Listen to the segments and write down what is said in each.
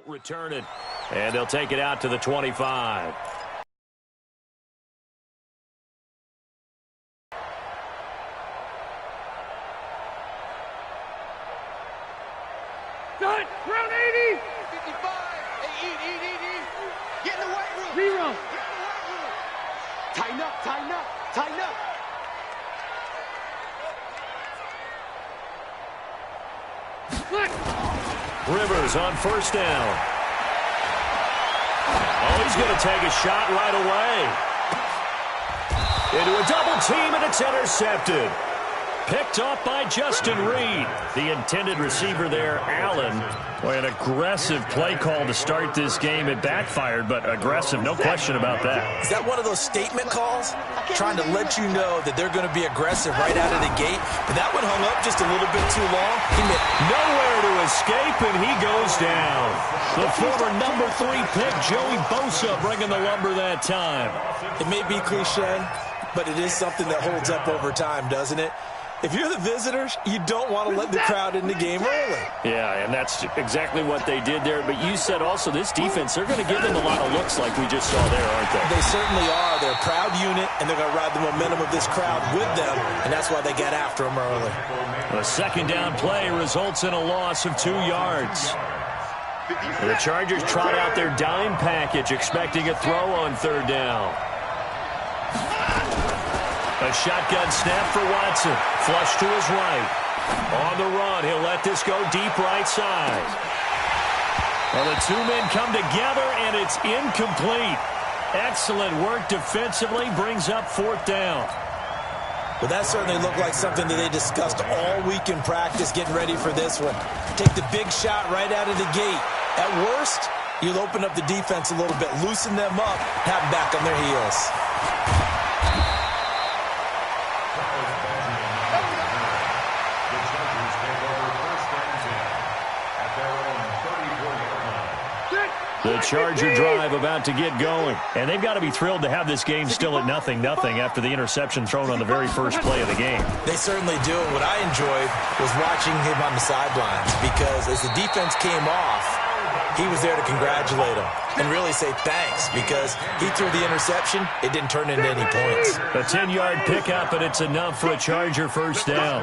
Return it, and they'll take it out to the 25. Done. Round 80. 55. Hey, eat. Get in the weight room. Zero. Get in the weight room. Tighten up. Flick. Rivers on first down. Oh, he's going to take a shot right away. Into a double team, and it's intercepted. Picked off by Justin Reed. The intended receiver there, Allen. Boy, an aggressive play call to start this game. It backfired, but aggressive, no question about that. Is that one of those statement calls? Trying to let you know that they're going to be aggressive right out of the gate. But that one hung up just a little bit too long. He meant nowhere to escape, and he goes down. The former number 3 pick, Joey Bosa, bringing the lumber that time. It may be cliche, but it is something that holds up over time, doesn't it? If you're the visitors, you don't want to let the crowd in the game early. Yeah, and that's exactly what they did there. But you said also this defense, they're going to give them a lot of looks like we just saw there, aren't they? They certainly are. They're a proud unit, and they're going to ride the momentum of this crowd with them, and that's why they got after them early. The second down play results in a loss of 2 yards. The Chargers trot out their dime package, expecting a throw on third down. A shotgun snap for Watson. Flush to his right. On the run, he'll let this go deep right side. Well, the two men come together, and it's incomplete. Excellent work defensively, brings up fourth down. Well, that certainly looked like something that they discussed all week in practice, getting ready for this one. Take the big shot right out of the gate. At worst, you'll open up the defense a little bit, loosen them up, have them back on their heels. The Charger drive about to get going. And they've got to be thrilled to have this game still at 0-0 after the interception thrown on the very first play of the game. They certainly do. And what I enjoyed was watching him on the sidelines, because as the defense came off, he was there to congratulate him and really say thanks, because he threw the interception. It didn't turn into any points. A 10-yard pickup, and it's enough for a Charger first down.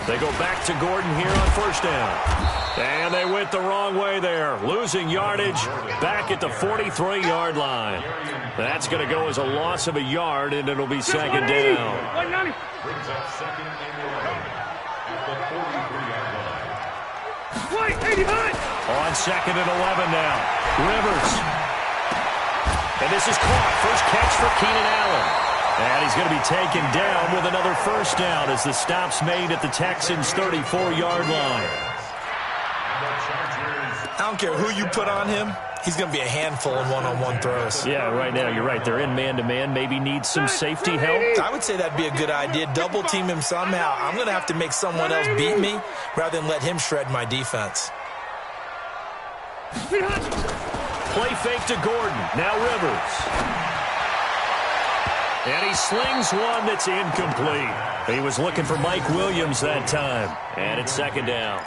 They go back to Gordon here on first down. And they went the wrong way there. Losing yardage back at the 43-yard line. That's going to go as a loss of a yard, and it'll be second down. Brings up second and 11 at the 43-yard line. On second and 11 now. Rivers. And this is caught. First catch for Keenan Allen. And he's going to be taken down with another first down as the stop's made at the Texans' 34-yard line. I don't care who you put on him. He's going to be a handful in one-on-one throws. Yeah, right now, you're right. They're in man-to-man. Maybe need some safety help. I would say that'd be a good idea. Double team him somehow. I'm going to have to make someone else beat me rather than let him shred my defense. Play fake to Gordon. Now Rivers. And he slings one that's incomplete. He was looking for Mike Williams that time. And it's second down.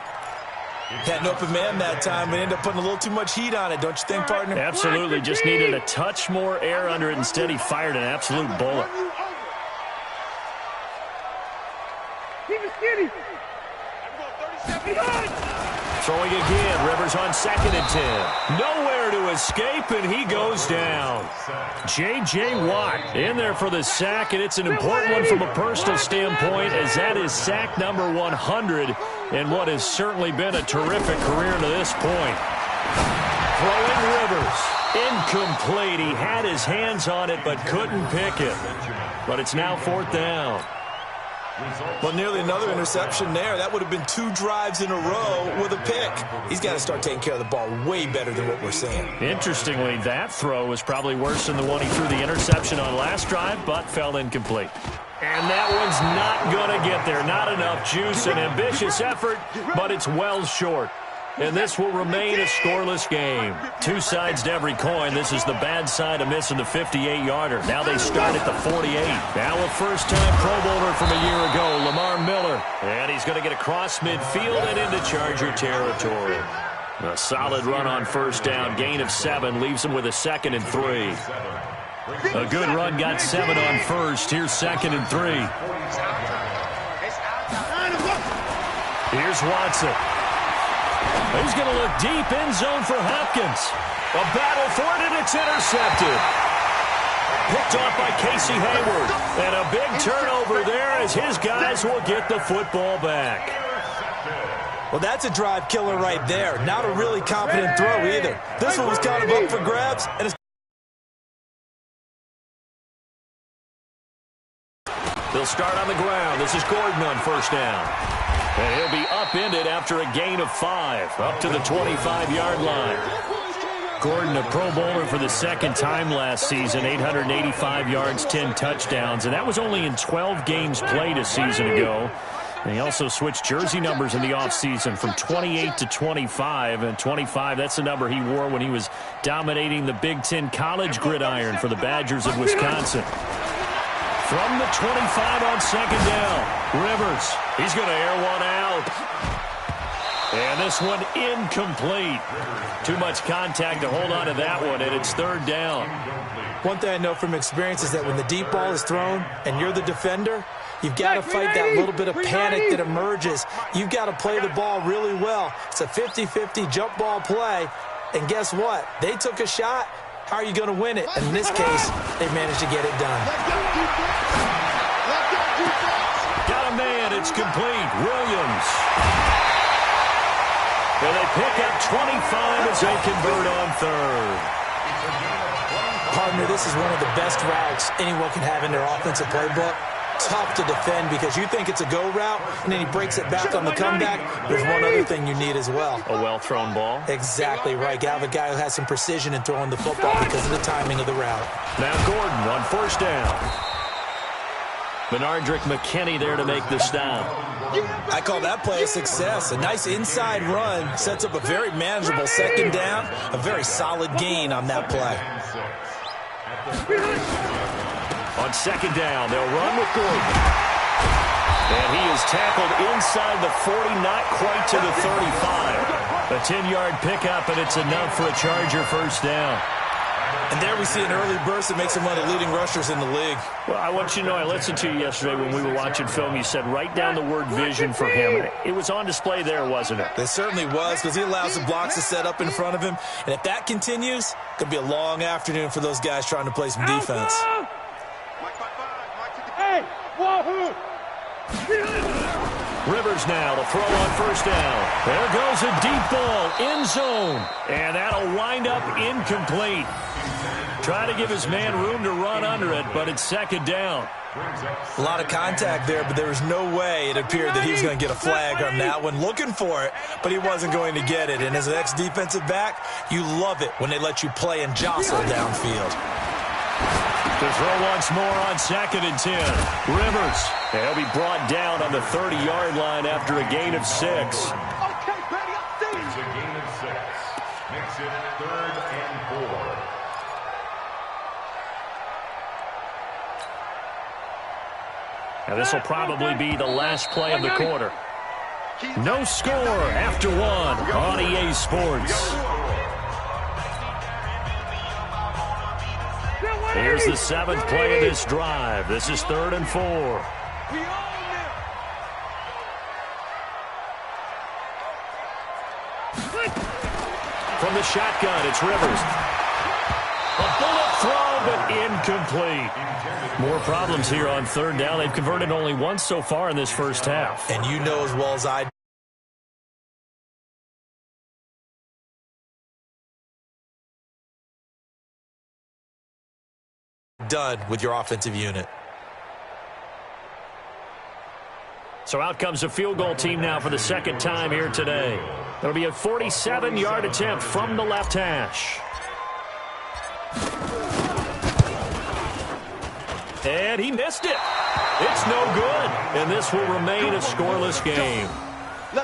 Had an open man that time, but ended up putting a little too much heat on it, don't you think, partner? Absolutely. Just needed a touch more air under it. Instead, he fired an absolute bullet. Throwing again. Rivers on second and 10. Nowhere to escape, and he goes down. J.J. Watt in there for the sack, and it's an important one from a personal standpoint, as that is sack number 100 in what has certainly been a terrific career to this point. Throwing Rivers. Incomplete. He had his hands on it, but couldn't pick it. But it's now fourth down. Well, nearly another interception there. That would have been 2 drives in a row with a pick. He's got to start taking care of the ball way better than what we're seeing. Interestingly, that throw was probably worse than the one he threw the interception on last drive, but fell incomplete. And that one's not going to get there. Not enough juice. An ambitious effort, but it's well short. And this will remain a scoreless game. Two sides to every coin. This is the bad side of missing the 58-yarder. Now they start at the 48. Now a first-time Pro Bowler from a year ago, Lamar Miller. And he's going to get across midfield and into Charger territory. A solid run on first down. Gain of 7 leaves him with a 2nd and 3. A good run got 7 on first. Here's 2nd and 3. Here's Watson. He's going to look deep end zone for Hopkins. A battle for it, and it's intercepted. Picked off by Casey Hayward. And a big turnover there as his guys will get the football back. Well, that's a drive killer right there. Not a really confident throw either. This one was kind of up for grabs, and it's they'll start on the ground. This is Gordon on first down. And he'll be upended after a gain of 5, up to the 25-yard line. Gordon, a Pro Bowler for the second time last season, 885 yards, 10 touchdowns, and that was only in 12 games played a season ago. And he also switched jersey numbers in the offseason from 28 to 25, and 25, that's the number he wore when he was dominating the Big Ten college gridiron for the Badgers of Wisconsin. From the 25 on second down, Rivers. He's going to air one out. And this one incomplete. Too much contact to hold on to that one, and it's third down. One thing I know from experience is that when the deep ball is thrown and you're the defender, you've got to fight that little bit of panic that emerges. You've got to play the ball really well. It's a 50-50 jump ball play, and guess what? They took a shot. How are you going to win it? And in this case, they managed to get it done. Got a man. It's complete. Williams. And they pick up 25 as they convert on third. Partner, this is one of the best routes anyone can have in their offensive playbook. Tough to defend because you think it's a go route, and then he breaks it back on the comeback. There's one other thing you need as well. A well-thrown ball. Exactly right. Got to have a guy who has some precision in throwing the football because of the timing of the route. Now Gordon on first down. Benardrick McKinney there to make the stop. I call that play a success. A nice inside run sets up a very manageable second down. A very solid gain on that play. On second down, they'll run with Gordon. And he is tackled inside the 40, not quite to the 35. A 10-yard pickup, and it's enough for a Charger first down. And there we see an early burst that makes him one of the leading rushers in the league. Well, I want you to know, I listened to you yesterday when we were watching film. You said write down the word vision for him. It was on display there, wasn't it? It certainly was, because he allows the blocks to set up in front of him. And if that continues, it could be a long afternoon for those guys trying to play some defense. Hey, wahoo! Rivers now to throw on first down. There goes a deep ball, end zone. And that'll wind up incomplete. Try to give his man room to run under it, but it's second down. A lot of contact there, but there was no way it appeared that he was going to get a flag on that one. Looking for it, but he wasn't going to get it. And as an ex-defensive back, you love it when they let you play and jostle downfield. To throw once more on second and 10. Rivers. He'll be brought down on the 30-yard line after a gain of 6. Okay, Betty, I see you. It's a gain of 6. Makes it 3rd and 4. Now this will probably be the last play of the quarter. No score after 1 on EA Sports. Here's the 7th play of this drive. This is 3rd and 4. From the shotgun, it's Rivers. A bullet throw, but incomplete. More problems here on 3rd down. They've converted only once so far in this first half. And you know as well as I do, done with your offensive unit. So out comes a field goal team now for the second time here today. It'll be a 47-yard attempt from the left hash. And he missed it. It's no good. And this will remain a scoreless game.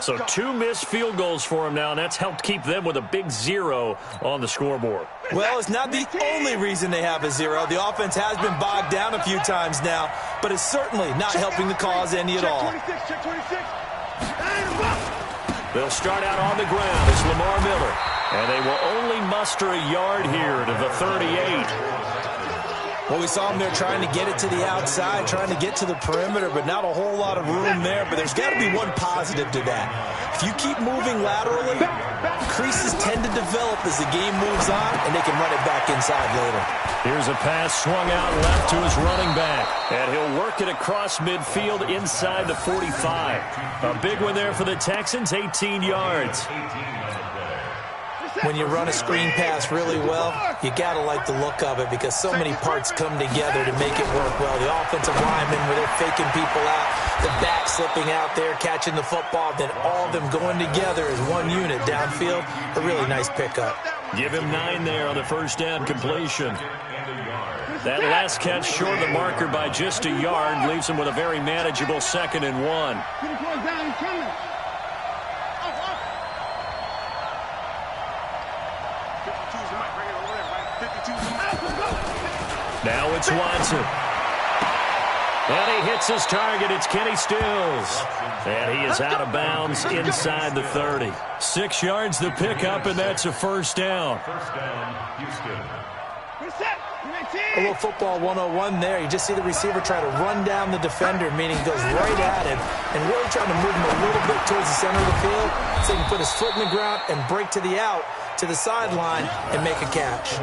So 2 missed field goals for him now, and that's helped keep them with a big 0 on the scoreboard. Well, it's not the only reason they have a 0. The offense has been bogged down a few times now, but it's certainly not helping the cause any at all. They'll start out on the ground as Lamar Miller, and they will only muster a yard here to the 38. Well, we saw him there trying to get it to the outside, trying to get to the perimeter, but not a whole lot of room there. But there's got to be one positive to that. If you keep moving laterally, creases tend to develop as the game moves on, and they can run it back inside later. Here's a pass swung out left to his running back, and he'll work it across midfield inside the 45. A big one there for the Texans, 18 yards. When you run a screen pass really well, you got to like the look of it because so many parts come together to make it work well. The offensive linemen, where they're faking people out, the back slipping out there, catching the football, then all of them going together as one unit downfield. A really nice pickup. Give him 9 there on the first down completion. That last catch short of the marker by just a yard leaves him with a very manageable 2nd and 1. Now it's Watson. And he hits his target. It's Kenny Stills. And he is out of bounds inside the 30. 6 yards the pickup, and that's a first down. A little football 101 there. You just see the receiver try to run down the defender, meaning goes right at him, and really trying to move him a little bit towards the center of the field so he can put his foot in the ground and break to the out, to the sideline, and make a catch.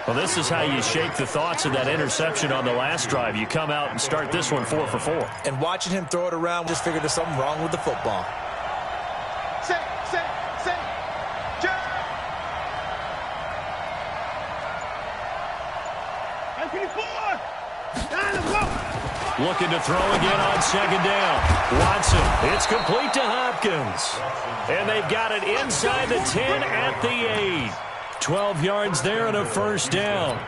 Well, this is how you shake the thoughts of that interception on the last drive. You come out and start this one 4 for 4. And watching him throw it around, just figured there's something wrong with the football. Looking to throw again on 2nd down. Watson, it's complete to Hopkins. And they've got it inside the 10 at the 8. 12 yards there and a first down.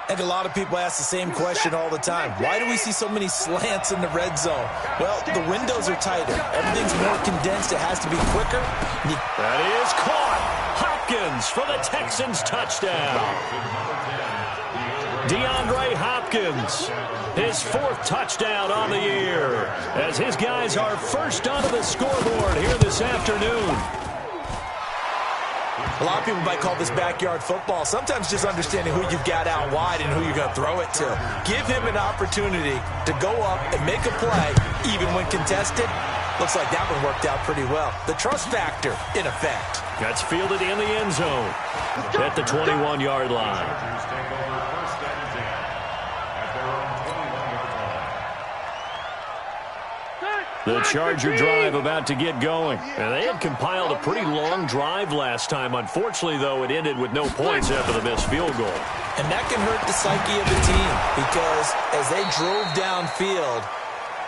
And a lot of people ask the same question all the time. Why do we see so many slants in the red zone? Well, the windows are tighter. Everything's more condensed. It has to be quicker. That is caught. Hopkins for the Texans touchdown. DeAndre Hopkins, his 4th touchdown on the year, as his guys are first onto the scoreboard here this afternoon. A lot of people might call this backyard football. Sometimes just understanding who you've got out wide and who you're going to throw it to. Give him an opportunity to go up and make a play, even when contested. Looks like that one worked out pretty well. The trust factor, in effect. Gets fielded in the end zone at the 21-yard line. The Charger drive about to get going. And they had compiled a pretty long drive last time. Unfortunately, though, it ended with no points after the missed field goal. And that can hurt the psyche of the team because as they drove downfield,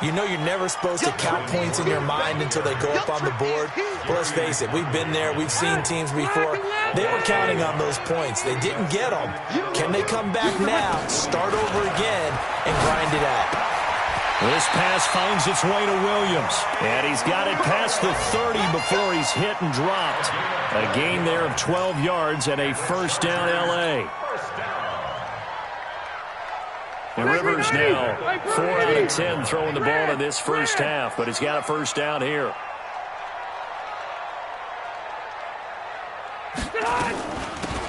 you know you're never supposed to count points in your mind until they go up on the board. But let's face it, we've been there. We've seen teams before. They were counting on those points. They didn't get them. Can they come back now, start over again, and grind it out? This pass finds its way to Williams. And he's got it past the 30 before he's hit and dropped. A gain there of 12 yards and a first down L.A. And Rivers now 4 out of 10 throwing the ball in this first half, but he's got a first down here.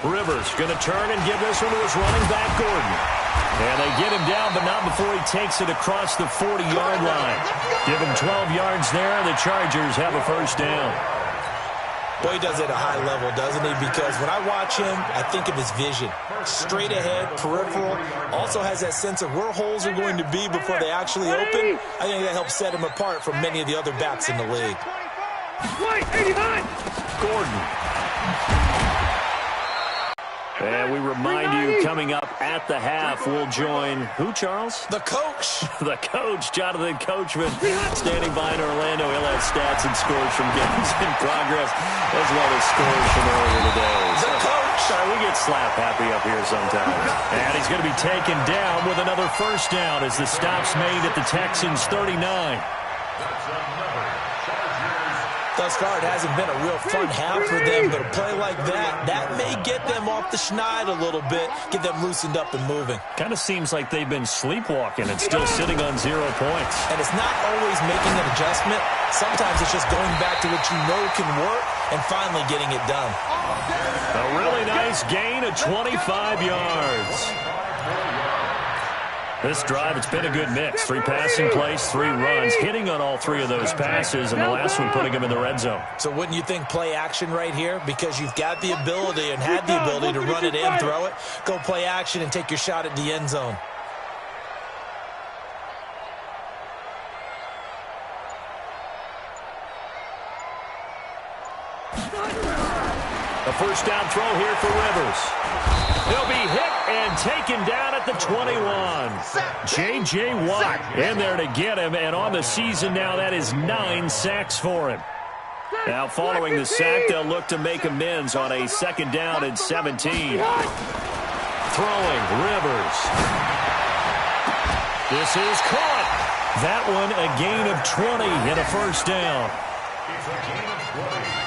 Rivers going to turn and give this one to his running back, Gordon. And they get him down, but not before he takes it across the 40-yard line. Give him 12 yards there, and the Chargers have a first down. Boy, he does it at a high level, doesn't he? Because when I watch him, I think of his vision. Straight ahead, peripheral. Also has that sense of where holes are going to be before they actually open. I think that helps set him apart from many of the other backs in the league. Gordon. And we remind you, coming up at the half, we'll join who, Charles? The coach. The coach, Jonathan Coachman, standing by in Orlando. He'll have stats and scores from games in progress, as well as scores from earlier today. The coach. Sorry, we get slap happy up here sometimes. And he's going to be taken down with another first down as the stop's made at the Texans' 39. Thus far, it hasn't been a real fun half for them, but a play like that may get them off the schneid a little bit, get them loosened up and moving. Kind of seems like they've been sleepwalking and still sitting on 0 points. And it's not always making an adjustment. Sometimes it's just going back to what you know can work and finally getting it done. A really nice gain of 25 yards. This drive, it's been a good mix. 3 passing plays, 3 runs, hitting on all 3 of those passes, and the last one putting him in the red zone. So wouldn't you think play action right here? Because you've got the ability and had the ability to run it in, throw it, go play action and take your shot at the end zone. A first down throw here for Rivers. He'll be hit and taken down at the 21. J.J. Watt in there to get him, and on the season now, that is 9 sacks for him. Now, following the sack, they'll look to make amends on a second down and 17. Throwing, Rivers. This is caught. That one, a gain of 20 and a first down. It's a gain of 20.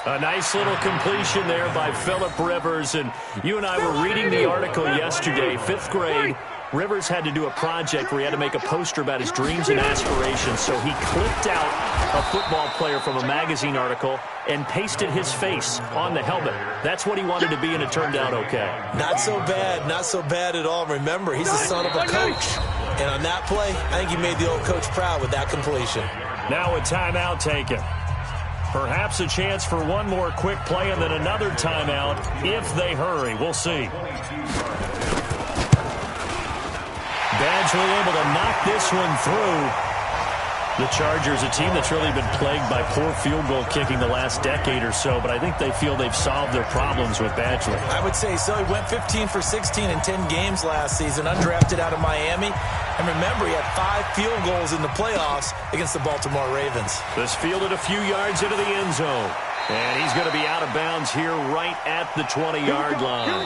A nice little completion there by Phillip Rivers. And you and I were reading the article yesterday, 5th grade. Rivers had to do a project where he had to make a poster about his dreams and aspirations. So he clipped out a football player from a magazine article and pasted his face on the helmet. That's what he wanted to be, and it turned out okay. Not so bad at all. Remember, he's the son of a coach. And on that play, I think he made the old coach proud with that completion. Now a timeout taken. Perhaps a chance for one more quick play and then another timeout if they hurry. We'll see. Badgley able to knock this one through. The Chargers, a team that's really been plagued by poor field goal kicking the last decade or so, but I think they feel they've solved their problems with Badgley. I would say so. He went 15 for 16 in 10 games last season, undrafted out of Miami. And remember, he had 5 field goals in the playoffs against the Baltimore Ravens. This fielded a few yards into the end zone. And he's going to be out of bounds here right at the 20-yard line.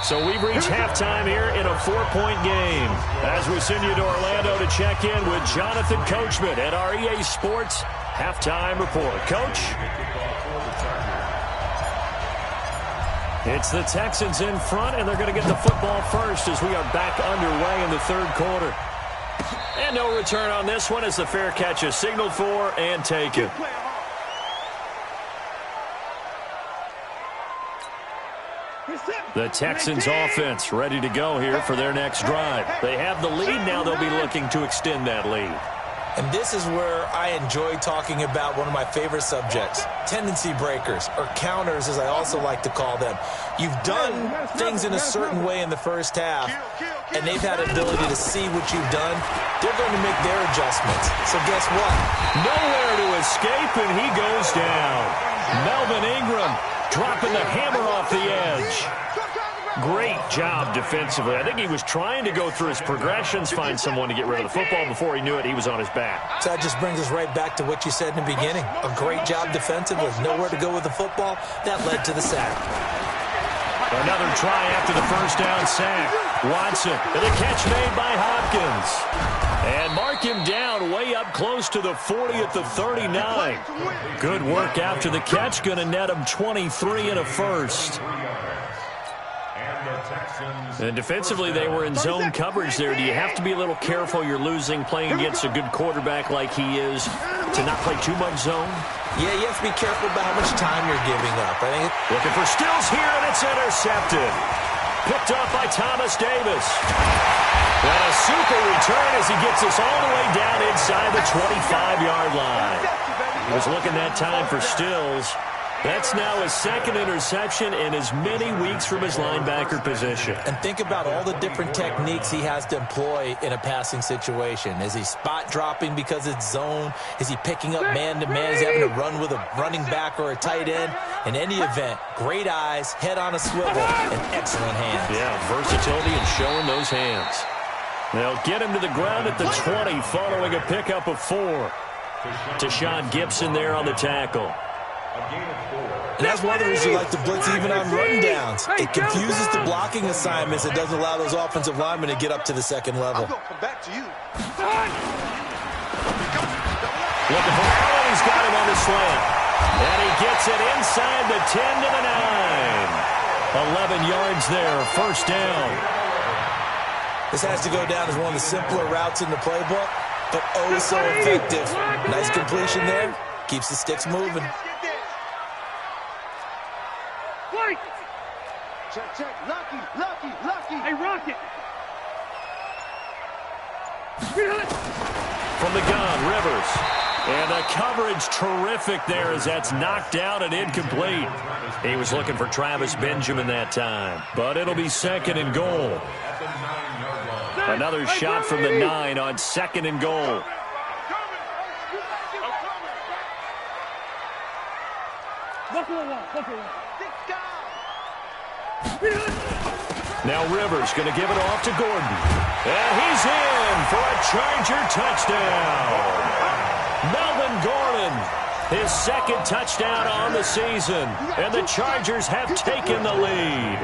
So we've reached halftime here in a 4-point game. As we send you to Orlando to check in with Jonathan Coachman at our EA Sports Halftime Report. Coach? It's the Texans in front, and they're going to get the football first as we are back underway in the third quarter. And no return on this one as the fair catch is signaled for and taken. The Texans offense ready to go here for their next drive. They have the lead. Now they'll be looking to extend that lead. And this is where I enjoy talking about one of my favorite subjects, tendency breakers, or counters as I also like to call them. You've done things in a certain way in the first half, and they've had the ability to see what you've done. They're going to make their adjustments. So guess what? Nowhere to escape, and he goes down. Melvin Ingram dropping the hammer off the edge. Great job defensively. I think he was trying to go through his progressions, find someone to get rid of the football. Before he knew it, he was on his back. So that just brings us right back to what you said in the beginning. A great job defensively. Nowhere to go with the football. That led to the sack. Another try after the first down sack. Watson, and a catch made by Hopkins. And mark him down way up close to the 40 at the 39. Good work after the catch. Going to net him 23 and a first. And defensively, they were in zone coverage there. Do you have to be a little careful? You're losing, playing against a good quarterback like he is, to not play too much zone? Yeah, you have to be careful about how much time you're giving up. I think looking for Stills here, and it's intercepted. Picked off by Thomas Davis. And a super return as he gets us all the way down inside the 25-yard line. He was looking that time for Stills. That's now his second interception in as many weeks from his linebacker position. And think about all the different techniques he has to employ in a passing situation. Is he spot dropping because it's zone? Is he picking up man-to-man? Is he having to run with a running back or a tight end? In any event, great eyes, head on a swivel, and excellent hands. Yeah, versatility and showing those hands. They'll get him to the ground at the 20 following a pickup of 4. Tashawn Gibson there on the tackle. And that's one of the reasons you like to blitz even on rundowns. It confuses the blocking assignments. It doesn't allow those offensive linemen to get up to the second level. I'm going to come back to you. Looking for Allen. He's got him on the slant. And he gets it inside the 10 to the 9. 11 yards there, first down. This has to go down as one of the simpler routes in the playbook, but oh so effective. Nice completion there. Keeps the sticks moving. Check, check. Lucky. Hey, Rocket. From the gun, Rivers. And the coverage terrific there as that's knocked out and incomplete. He was looking for Travis Benjamin that time, but it'll be second and goal. Another shot from the 9 on second and goal. Now Rivers going to give it off to Gordon. And he's in for a Charger touchdown. Melvin Gordon, his second touchdown on the season. And the Chargers have taken the lead.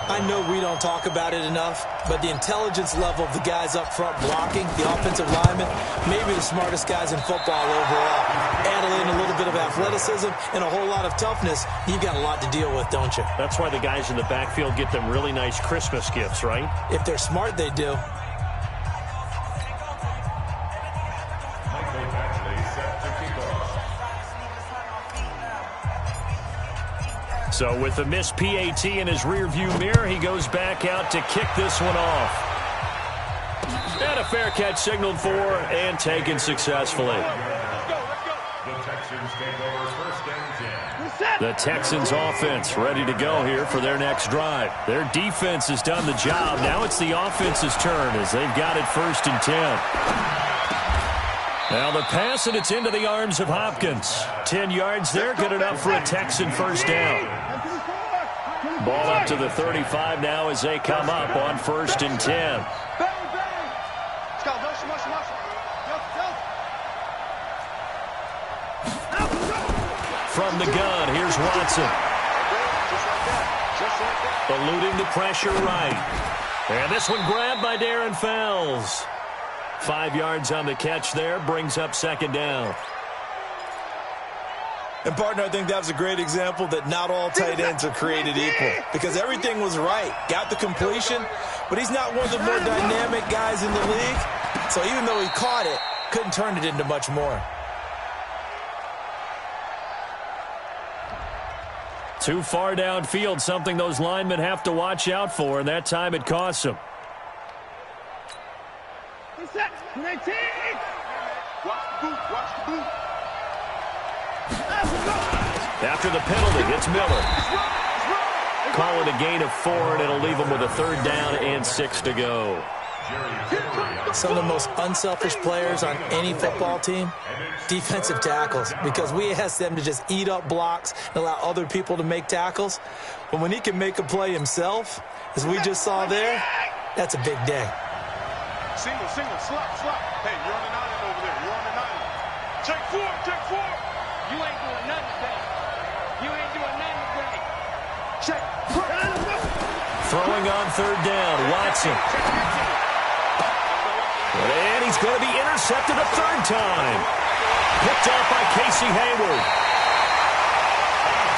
I know we don't talk about it enough, but the intelligence level of the guys up front blocking, the offensive linemen, maybe the smartest guys in football overall. Add in a little bit of athleticism and a whole lot of toughness, you've got a lot to deal with, don't you? That's why the guys in the backfield get them really nice Christmas gifts, right? If they're smart, they do. So with the missed PAT in his rearview mirror, he goes back out to kick this one off. And a fair catch signaled for and taken successfully. The Texans offense ready to go here for their next drive. Their defense has done the job. Now it's the offense's turn as they've got it 1st and 10. Now the pass, and it's into the arms of Hopkins. 10 yards there, good enough for a Texan first down. Ball up to the 35 now as they come up on 1st and 10. From the gun, here's Watson. Eluding the pressure right. And this one grabbed by Darren Fells. 5 yards on the catch there, brings up second down. And, partner, I think that was a great example that not all tight ends are created equal because everything was right. Got the completion, but he's not one of the more dynamic guys in the league. So even though he caught it, couldn't turn it into much more. Too far downfield, something those linemen have to watch out for, and that time it costs them. After the penalty, it's Miller. Call it a gain of 4, and it'll leave them with a 3rd down and 6 to go. Some of the most unselfish players on any football team, defensive tackles, because we ask them to just eat up blocks and allow other people to make tackles. But when he can make a play himself, as we just saw there, that's a big day. Single, slot. Hey, you're on an island over there. You're on an island. Check 4. You ain't doing nothing today. Check. Throwing on 3rd down, Watson. And he's going to be intercepted a 3rd time. Picked off by Casey Hayward.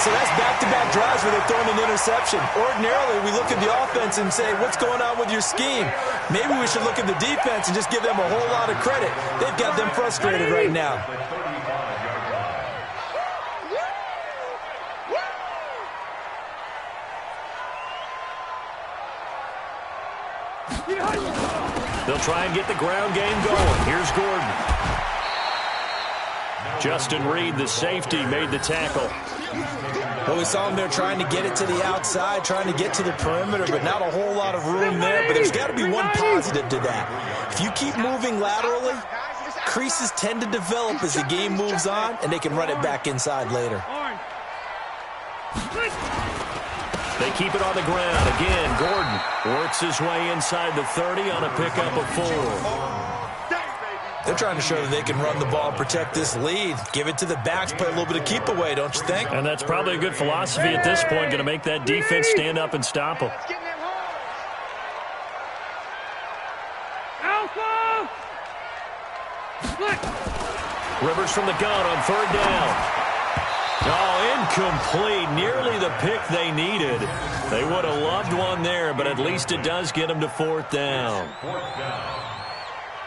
So that's back-to-back drives where they're throwing an interception. Ordinarily, we look at the offense and say, what's going on with your scheme? Maybe we should look at the defense and just give them a whole lot of credit. They've got them frustrated right now. They'll try and get the ground game going. Here's Gordon. Justin Reed, the safety, made the tackle. Well, we saw him there trying to get it to the outside, trying to get to the perimeter, but not a whole lot of room there. But there's got to be one positive to that. If you keep moving laterally, creases tend to develop as the game moves on, and they can run it back inside later. They keep it on the ground. Again, Gordon works his way inside the 30 on a pickup of 4. They're trying to show that they can run the ball and protect this lead. Give it to the backs, play a little bit of keep away, don't you think? And that's probably a good philosophy at this point, going to make that defense stand up and stop them. Rivers from the gun on 3rd down. Oh, incomplete. Nearly the pick they needed. They would have loved one there, but at least it does get them to 4th down.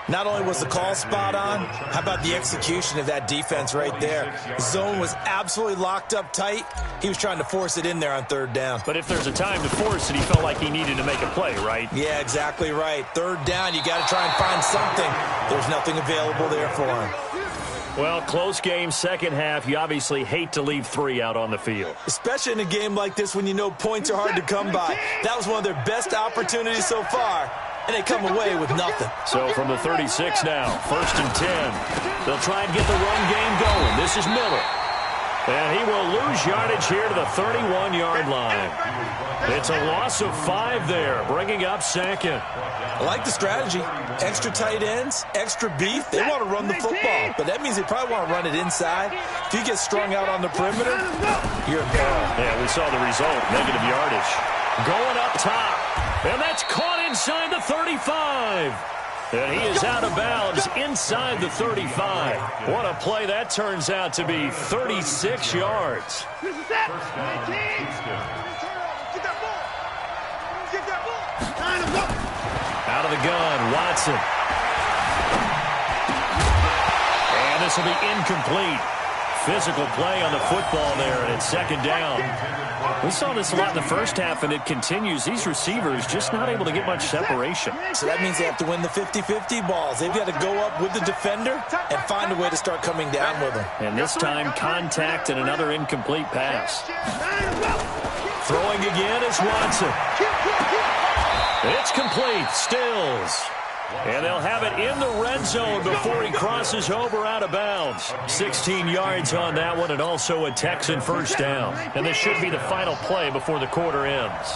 Not only was the call spot on, how about the execution of that defense right there? The zone was absolutely locked up tight. He was trying to force it in there on 3rd down. But if there's a time to force it, he felt like he needed to make a play, right? Yeah, exactly right. 3rd down, you got to try and find something. There's nothing available there for him. Well, close game, second half. You obviously hate to leave 3 out on the field. Especially in a game like this when you know points are hard to come by. That was one of their best opportunities so far, and they come away with nothing. So from the 36 now, 1st and 10. They'll try and get the run game going. This is Miller. And he will lose yardage here to the 31-yard line. It's a loss of 5 there, bringing up 2nd. I like the strategy. Extra tight ends, extra beef. They want to run the football, but that means they probably want to run it inside. If you get strung out on the perimeter, you're in peril. Yeah, we saw the result, negative yardage. Going up top, and that's caught inside the 35. And he is out of bounds inside the 35. What a play that turns out to be, 36 yards. Out of the gun, Watson. And this will be incomplete. Physical play on the football there, and it's 2nd down. We saw this a lot in the first half, and it continues. These receivers just not able to get much separation. So that means they have to win the 50-50 balls. They've got to go up with the defender and find a way to start coming down with them. And this time, contact and another incomplete pass. Throwing again is Watson. It's complete. Stills. And they'll have it in the red zone before he crosses over out of bounds. 16 yards on that one, and also a Texan 1st down. And this should be the final play before the quarter ends.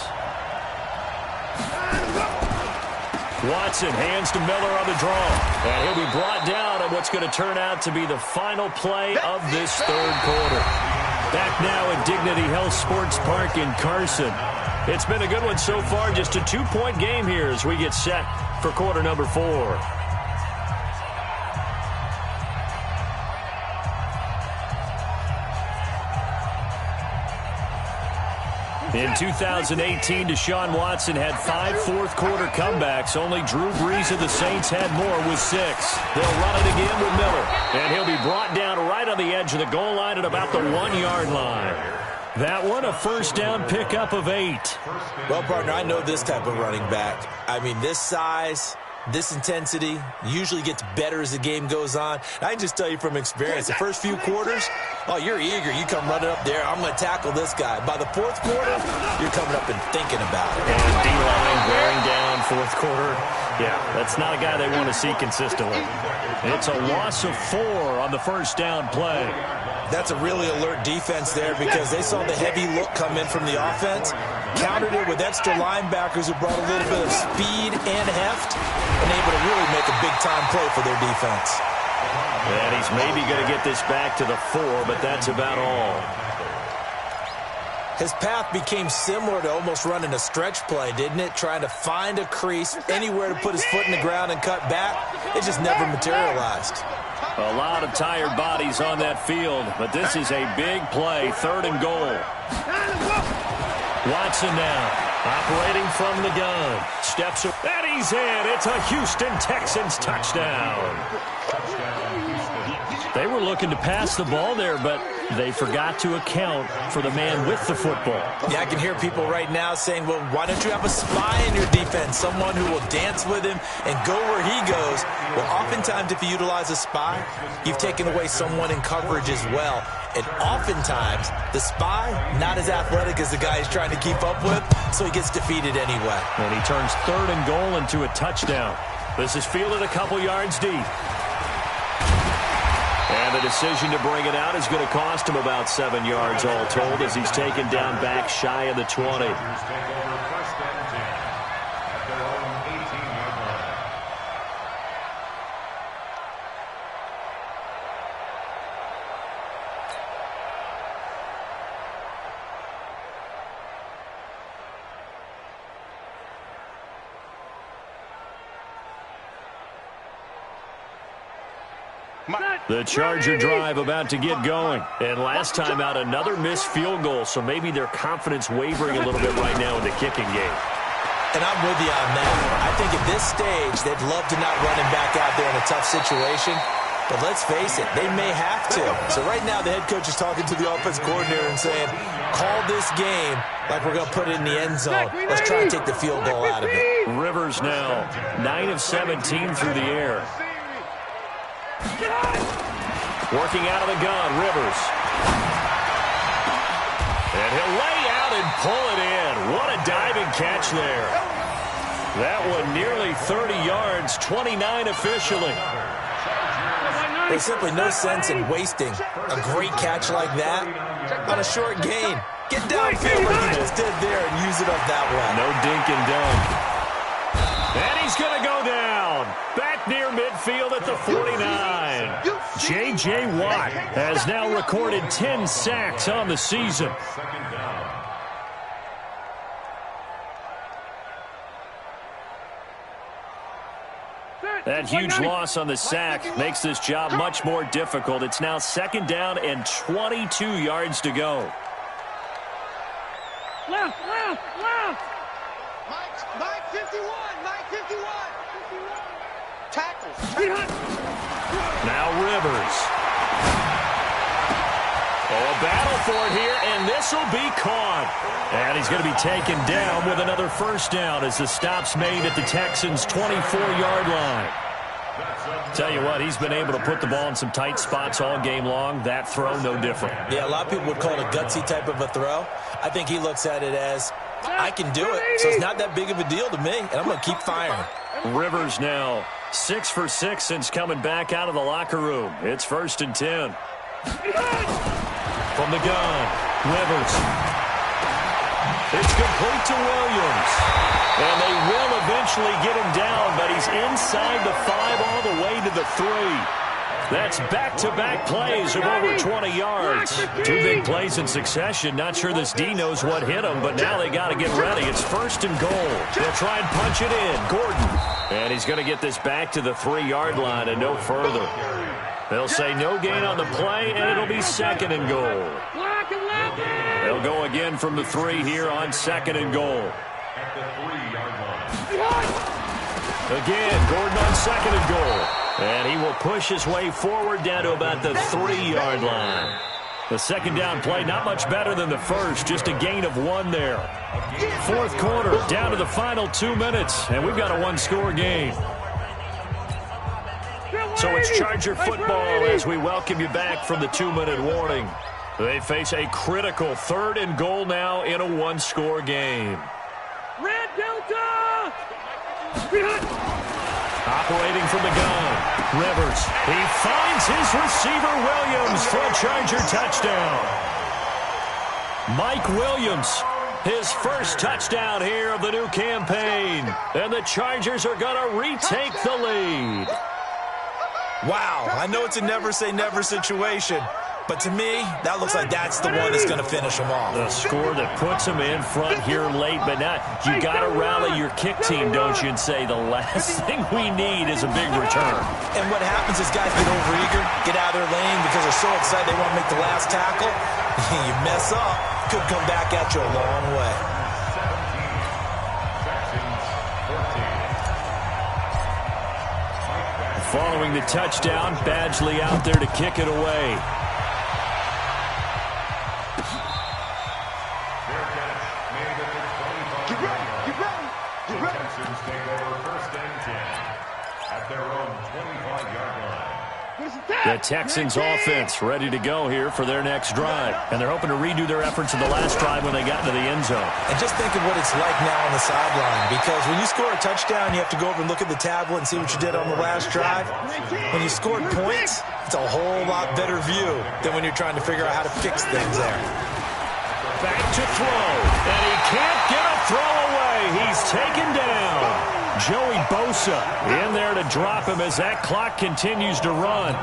Watson hands to Miller on the draw. And he'll be brought down on what's going to turn out to be the final play of this 3rd quarter. Back now at Dignity Health Sports Park in Carson. It's been a good one so far. Just a 2-point game here as we get set for quarter number 4. In 2018, Deshaun Watson had 5 fourth-quarter comebacks. Only Drew Brees of the Saints had more with 6. They'll run it again with Miller. And he'll be brought down right on the edge of the goal line at about the 1-yard line. That one, a 1st down pickup of 8. Well, partner, I know this type of running back. I mean, this size, this intensity usually gets better as the game goes on. I can just tell you from experience, the first few quarters, oh, you're eager. You come running up there. I'm going to tackle this guy. By the 4th quarter, you're coming up and thinking about it. And D-line wearing down 4th quarter. Yeah, that's not a guy they want to see consistently. It's a loss of 4 on the 1st down play. That's a really alert defense there because they saw the heavy look come in from the offense, countered it with extra linebackers who brought a little bit of speed and heft, and able to really make a big-time play for their defense. And he's maybe going to get this back to the 4, but that's about all. His path became similar to almost running a stretch play, didn't it? Trying to find a crease, anywhere to put his foot in the ground and cut back. It just never materialized. A lot of tired bodies on that field, but this is a big play, 3rd and goal. Watson now, operating from the gun. Steps up, and he's in. It's a Houston Texans touchdown. They were looking to pass the ball there, but they forgot to account for the man with the football. Yeah, I can hear people right now saying, well, why don't you have a spy in your defense, someone who will dance with him and go where he goes? Well, oftentimes if you utilize a spy, you've taken away someone in coverage as well. And oftentimes, the spy, not as athletic as the guy he's trying to keep up with, so he gets defeated anyway. And he turns 3rd and goal into a touchdown. This is fielded a couple yards deep. And the decision to bring it out is going to cost him about 7 yards all told as he's taken down back shy of the 20. The Charger drive about to get going. And last time out, another missed field goal, so maybe their confidence wavering a little bit right now in the kicking game. And I'm with you on that. I think at this stage, they'd love to not run him back out there in a tough situation. But let's face it, they may have to. So right now, the head coach is talking to the offense coordinator and saying, call this game like we're going to put it in the end zone. Let's try and take the field goal out of it. Rivers now 9 of 17 through the air. Working out of the gun, Rivers. And he'll lay out and pull it in. What a diving catch there. That one nearly 30 yards, 29 officially. There's simply no sense in wasting a great catch like that on a short gain. Get downfield like he just did there and use it up that way. No dink and dunk. And he's going to go down. Back near midfield at the 49. J.J. Watt has now recorded 10 sacks on the season. That huge loss on the sack makes this job much more difficult. It's now 2nd down and 22 yards to go. Left. Mike 51. Tackles. Now Rivers. Oh, a battle for it here, and this will be caught. And he's going to be taken down with another first down as the stop's made at the Texans' 24-yard line. Tell you what, he's been able to put the ball in some tight spots all game long. That throw, no different. Yeah, a lot of people would call it a gutsy type of a throw. I think he looks at it as, I can do it, so it's not that big of a deal to me, and I'm going to keep firing. Rivers now 6 for 6 since coming back out of the locker room. It's 1st and 10. From the gun, Rivers. It's complete to Williams. And they will eventually get him down, but he's inside the 5 all the way to the 3. That's back-to-back plays of over 20 yards. 2 big plays in succession. Not sure this D knows what hit him, but now they got to get ready. It's 1st and goal. They'll try and punch it in. Gordon. And he's going to get this back to the 3-yard line and no further. They'll say no gain on the play, and it'll be 2nd and goal. They'll go again from the 3 here on 2nd and goal. At the 3-yard line. Again, Gordon on 2nd and goal. And he will push his way forward down to about the 3-yard line. The 2nd down play, not much better than the first, just a gain of 1 there. 4th quarter, down to the final 2 minutes, and we've got a 1-score game. So it's Charger football as we welcome you back from the 2-minute warning. They face a critical 3rd and goal now in a 1-score game. Red Delta! Operating from the gun, Rivers. He finds his receiver, Williams, for a Charger touchdown. Mike Williams, his first touchdown here of the new campaign. And the Chargers are going to retake the lead. Wow, I know it's a never-say-never situation, but to me, that looks like that's the one that's going to finish them off. The score that puts them in front here late, but now you got to rally your kick team, don't you, and say the last thing we need is a big return. And what happens is guys get overeager, get out of their lane because they're so excited they want to make the last tackle. You mess up, could come back at you a long way. Following the touchdown, Badgley out there to kick it away. Get ready. Texans take over 1st and 10 at their own 25-yard line. The Texans offense ready to go here for their next drive. And they're hoping to redo their efforts in the last drive when they got into the end zone. And just think of what it's like now on the sideline, because when you score a touchdown, you have to go over and look at the tablet and see what you did on the last drive. When you scored points, it's a whole lot better view than when you're trying to figure out how to fix things there. Back to throw, and he can't get a throw away. He's taken down. Joey Bosa in there to drop him as that clock continues to run.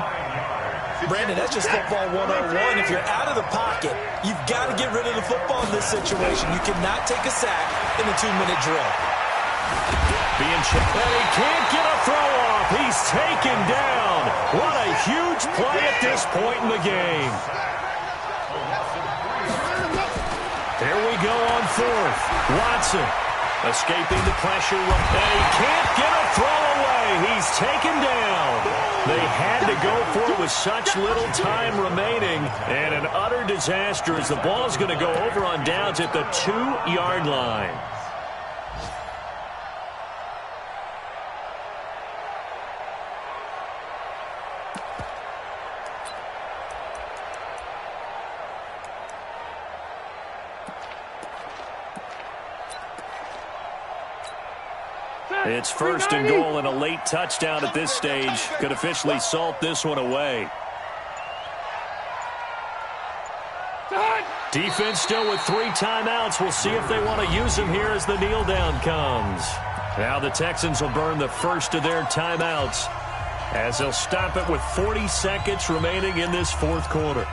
Brandon, that's just football 101. If you're out of the pocket, you've got to get rid of the football in this situation. You cannot take a sack in a 2-minute drill. Being checked, and he can't get a throw off. He's taken down. What a huge play at this point in the game. Here we go on fourth. Watson escaping the pressure, and he can't get a throw away. He's taken down. They had to go for it with such little time remaining, and an utter disaster as the ball's going to go over on downs at the 2-yard line. It's first and goal, and a late touchdown at this stage could officially salt this one away. Defense still with 3 timeouts. We'll see if they want to use them here as the kneel down comes. Now the Texans will burn the first of their timeouts as they'll stop it with 40 seconds remaining in this fourth quarter.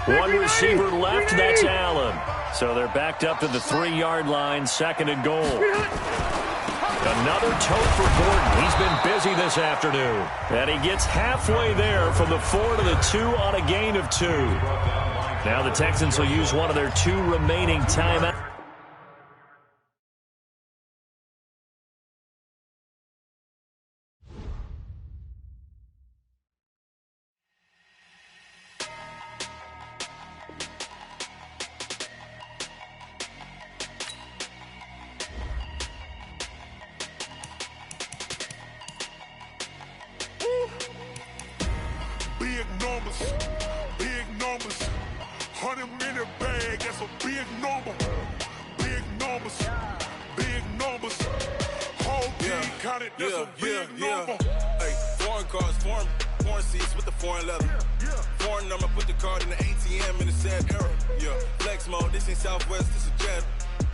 One receiver left, that's Allen. So they're backed up to the 3-yard line, second and goal. Another tote for Gordon. He's been busy this afternoon. And he gets halfway there from the 4 to the 2 on a gain of 2. Now the Texans will use one of their 2 remaining timeouts. Big numbers, 100-minute bag, that's a big number. Big numbers, whole team counted, that's a big number. Hey, foreign cars, foreign seats with the foreign leather. Foreign number, put the card in the ATM in the sad era. Yeah, flex mode, this ain't Southwest, this is Jet.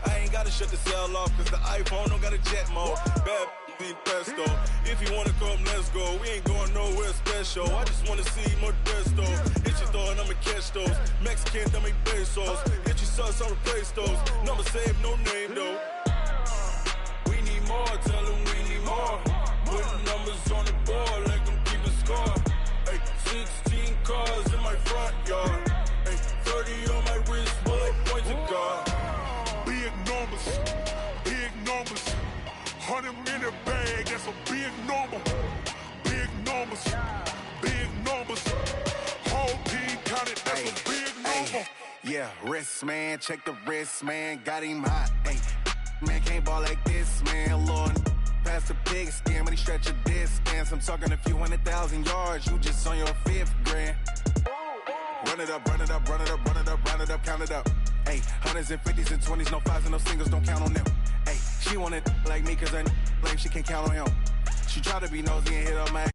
I ain't gotta shut the cell off, cause the iPhone don't got a jet mode. Bad be pesto. If you wanna come, let's go. We ain't going nowhere special. I just wanna see more Modesto. Hit your throw and I'ma catch those. Mexican, dummy pesos. Hit your sauce, I'll replace those. Number saved, no name though. We need more, tell them we need more. Putting numbers on the board, like them keeping score. Hey, 16 cars in my front yard. Hey, 30 on my wrist, bullet point to God. Big numbers, 100-minute bag, that's a big number. Big numbers, whole team counted, that's a big number. Yeah, wrist man, check the wrist man, got him hot. Ay, man can't ball like this, man. Lord, past the pig skin, when he stretch a distance. I'm talking a few 100,000 yards, you just on your 5th grand. Run it up, count it up. Ay, 100s and 50s and 20s, no 5s and no singles, don't count on them. Ay, she want it like me, cause her like she can't count on him. She try to be nosy and hit up my